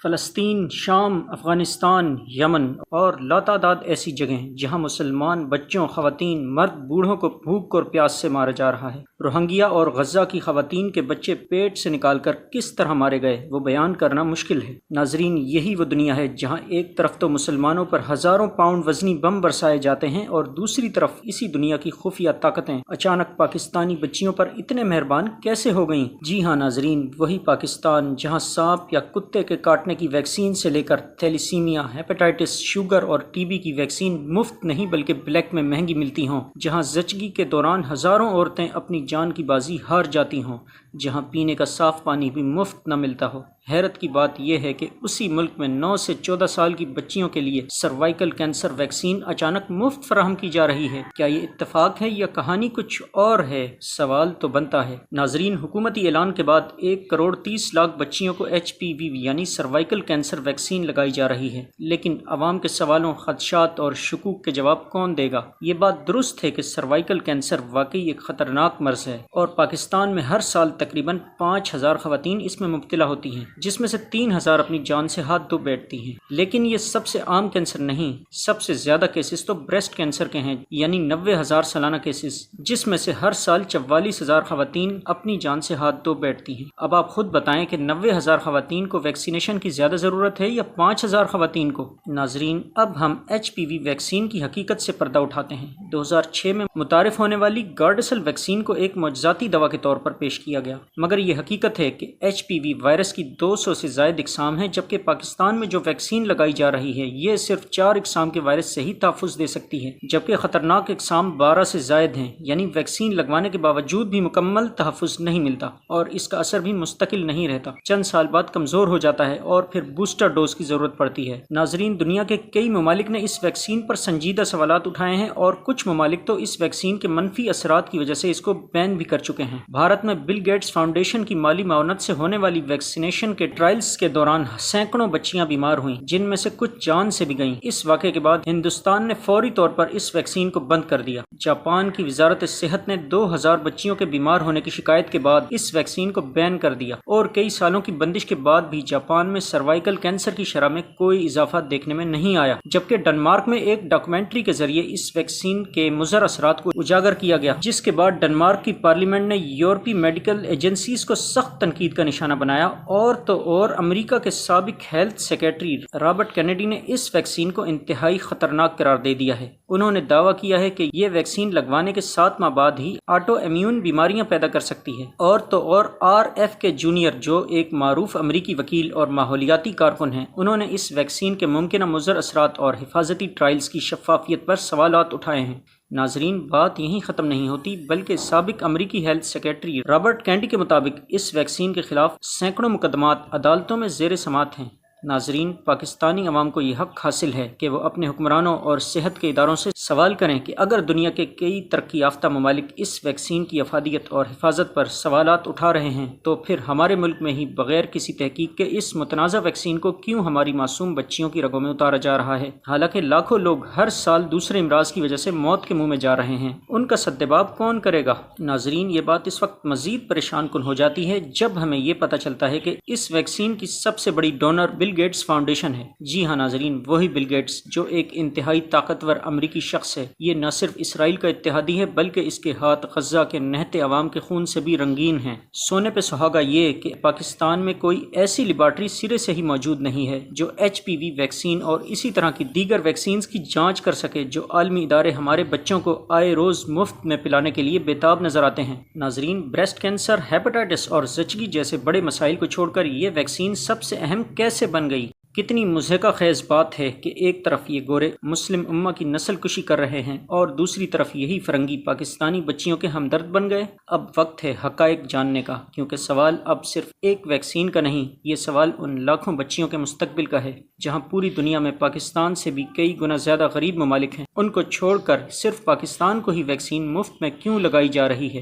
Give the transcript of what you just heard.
فلسطین، شام، افغانستان، یمن اور لاتعداد ایسی جگہیں جہاں مسلمان بچوں، خواتین، مرد، بوڑھوں کو بھوک اور پیاس سے مارا جا رہا ہے۔ روہنگیا اور غزہ کی خواتین کے بچے پیٹ سے نکال کر کس طرح مارے گئے وہ بیان کرنا مشکل ہے۔ ناظرین، یہی وہ دنیا ہے جہاں ایک طرف تو مسلمانوں پر ہزاروں پاؤنڈ وزنی بم برسائے جاتے ہیں اور دوسری طرف اسی دنیا کی خفیہ طاقتیں اچانک پاکستانی بچیوں پر اتنے مہربان کیسے ہو گئیں؟ جی ہاں ناظرین، وہی پاکستان جہاں سانپ یا کتے کے کاٹنے کی ویکسین سے لے کر تھیلیسیمیا، ہیپاٹائٹس، شوگر اور ٹی بی کی ویکسین مفت نہیں بلکہ بلیک میں مہنگی ملتی ہوں، جہاں زچگی کے دوران ہزاروں عورتیں اپنی جان کی بازی ہار جاتی ہوں، جہاں پینے کا صاف پانی بھی مفت نہ ملتا ہو۔ حیرت کی بات یہ ہے کہ اسی ملک میں 9 سے 14 سال کی بچیوں کے لیے سروائیکل کینسر ویکسین اچانک مفت فراہم کی جا رہی ہے۔ کیا یہ اتفاق ہے یا کہانی کچھ اور ہے؟ سوال تو بنتا ہے۔ ناظرین، حکومتی اعلان کے بعد 1,30,00,000 بچیوں کو HPV یعنی سروائیکل کینسر ویکسین لگائی جا رہی ہے، لیکن عوام کے سوالوں، خدشات اور شکوک کے جواب کون دے گا؟ یہ بات درست ہے کہ سروائیکل کینسر واقعی ایک خطرناک مرض ہے اور پاکستان میں ہر سال تقریباً 5,000 خواتین اس میں مبتلا ہوتی ہیں، جس میں سے 3,000 اپنی جان سے ہاتھ دھو بیٹھتی ہیں۔ لیکن یہ سب سے عام کینسر نہیں، سب سے زیادہ کیسز تو بریسٹ کینسر کے ہیں، یعنی 90,000 سالانہ کیسز، جس میں سے ہر سال 44,000 خواتین اپنی جان سے ہاتھ دھو بیٹھتی ہیں۔ اب آپ خود بتائیں کہ 90,000 خواتین کو ویکسینیشن کی زیادہ ضرورت ہے یا 5,000 خواتین کو؟ ناظرین، اب ہم HPV ویکسین کی حقیقت سے پردہ اٹھاتے ہیں۔ 2006 میں متعارف ہونے والی گارڈسل ویکسین کو ایک معجزاتی دوا کے طور پر پیش کیا گیا، مگر یہ حقیقت ہے کہ HPV وائرس کی 200 سے زائد اقسام ہیں، جبکہ پاکستان میں جو ویکسین لگائی جا رہی ہے یہ صرف 4 اقسام کے وائرس سے ہی تحفظ دے سکتی ہے، جبکہ خطرناک اقسام 12 سے زائد ہیں، یعنی ویکسین لگوانے کے باوجود بھی مکمل تحفظ نہیں ملتا اور اس کا اثر بھی مستقل نہیں رہتا، چند سال بعد کمزور ہو جاتا ہے اور پھر بوسٹر ڈوز کی ضرورت پڑتی ہے۔ ناظرین، دنیا کے کئی ممالک نے اس ویکسین پر سنجیدہ سوالات اٹھائے ہیں اور کچھ ممالک تو اس ویکسین کے منفی اثرات کی وجہ سے اس کو بین بھی کر چکے ہیں۔ بھارت میں بل گیٹس فاؤنڈیشن کی مالی معاونت سے ہونے والی ویکسینیشن کے ٹرائلز کے دوران سینکڑوں بچیاں بیمار ہوئیں، جن میں سے کچھ جان سے بھی گئیں۔ اس واقعے کے بعد ہندوستان نے فوری طور پر اس ویکسین کو بند کر دیا۔ جاپان کی وزارت صحت نے 2,000 بچیوں کے بیمار ہونے کی شکایت کے بعد اس ویکسین کو بین کر دیا اور کئی سالوں کی بندش کے بعد بھی جاپان میں سروائیکل کینسر کی شرح میں کوئی اضافہ دیکھنے میں نہیں آیا، جبکہ ڈنمارک میں ایک ڈاکومنٹری کے ذریعے اس ویکسین کے مضر اثرات کو اجاگر کیا گیا، جس کے بعد ڈنمارک کی پارلیمنٹ نے یورپی میڈیکل ایجنسیز کو سخت تنقید کا نشانہ بنایا اور تو اور امریکہ کے سابق ہیلتھ سیکریٹری رابرٹ کینیڈی نے اس ویکسین کو انتہائی خطرناک قرار دے دیا ہے۔ انہوں نے دعویٰ کیا ہے کہ یہ ویکسین لگوانے کے 7 ماہ بعد ہی آٹو امیون بیماریاں پیدا کر سکتی ہے، اور تو اور RFK جونیئر، جو ایک معروف امریکی وکیل اور ماحولیاتی کارکن ہیں، انہوں نے اس ویکسین کے ممکنہ مضر اثرات اور حفاظتی ٹرائلز کی شفافیت پر سوالات اٹھائے ہیں۔ ناظرین، بات یہیں ختم نہیں ہوتی، بلکہ سابق امریکی ہیلتھ سیکریٹری رابرٹ کینیڈی کے مطابق اس ویکسین کے خلاف سینکڑوں مقدمات عدالتوں میں زیر سماعت ہیں۔ ناظرین، پاکستانی عوام کو یہ حق حاصل ہے کہ وہ اپنے حکمرانوں اور صحت کے اداروں سے سوال کریں کہ اگر دنیا کے کئی ترقی یافتہ ممالک اس ویکسین کی افادیت اور حفاظت پر سوالات اٹھا رہے ہیں تو پھر ہمارے ملک میں ہی بغیر کسی تحقیق کے اس متنازع ویکسین کو کیوں ہماری معصوم بچیوں کی رگوں میں اتارا جا رہا ہے؟ حالانکہ لاکھوں لوگ ہر سال دوسرے امراض کی وجہ سے موت کے منہ میں جا رہے ہیں، ان کا سدباب کون کرے گا؟ ناظرین، یہ بات اس وقت مزید پریشان کن ہو جاتی ہے جب ہمیں یہ پتہ چلتا ہے کہ اس ویکسین کی سب سے بڑی ڈونر بل گیٹس فاؤنڈیشن ہے۔ جی ہاں ناظرین، وہی بل گیٹس جو ایک انتہائی طاقتور امریکی شخص ہے۔ یہ نہ صرف اسرائیل کا اتحادی ہے بلکہ اس کے ہاتھ غزہ کے نہتے عوام کے خون سے بھی رنگین ہیں۔ سونے پہ سہاگا یہ کہ پاکستان میں کوئی ایسی لیبارٹری سرے سے ہی موجود نہیں ہے جو HPV ویکسین اور اسی طرح کی دیگر ویکسینز کی جانچ کر سکے، جو عالمی ادارے ہمارے بچوں کو آئے روز مفت میں پلانے کے لیے بےتاب نظر آتے ہیں۔ ناظرین، بریسٹ کینسر، ہیپاٹائٹس اور زچگی جیسے بڑے مسائل کو چھوڑ کر یہ ویکسین سب سے اہم کیسے بن گئی؟ کتنی مضحکہ خیز بات ہے کہ ایک طرف یہ گورے مسلم امہ کی نسل کشی کر رہے ہیں اور دوسری طرف یہی فرنگی پاکستانی بچیوں کے ہمدرد بن گئے۔ اب وقت ہے حقائق جاننے کا، کیونکہ سوال اب صرف ایک ویکسین کا نہیں، یہ سوال ان لاکھوں بچیوں کے مستقبل کا ہے جہاں پوری دنیا میں پاکستان سے بھی کئی گنا زیادہ غریب ممالک ہیں۔ ان کو چھوڑ کر صرف پاکستان کو ہی ویکسین مفت میں کیوں لگائی جا رہی ہے؟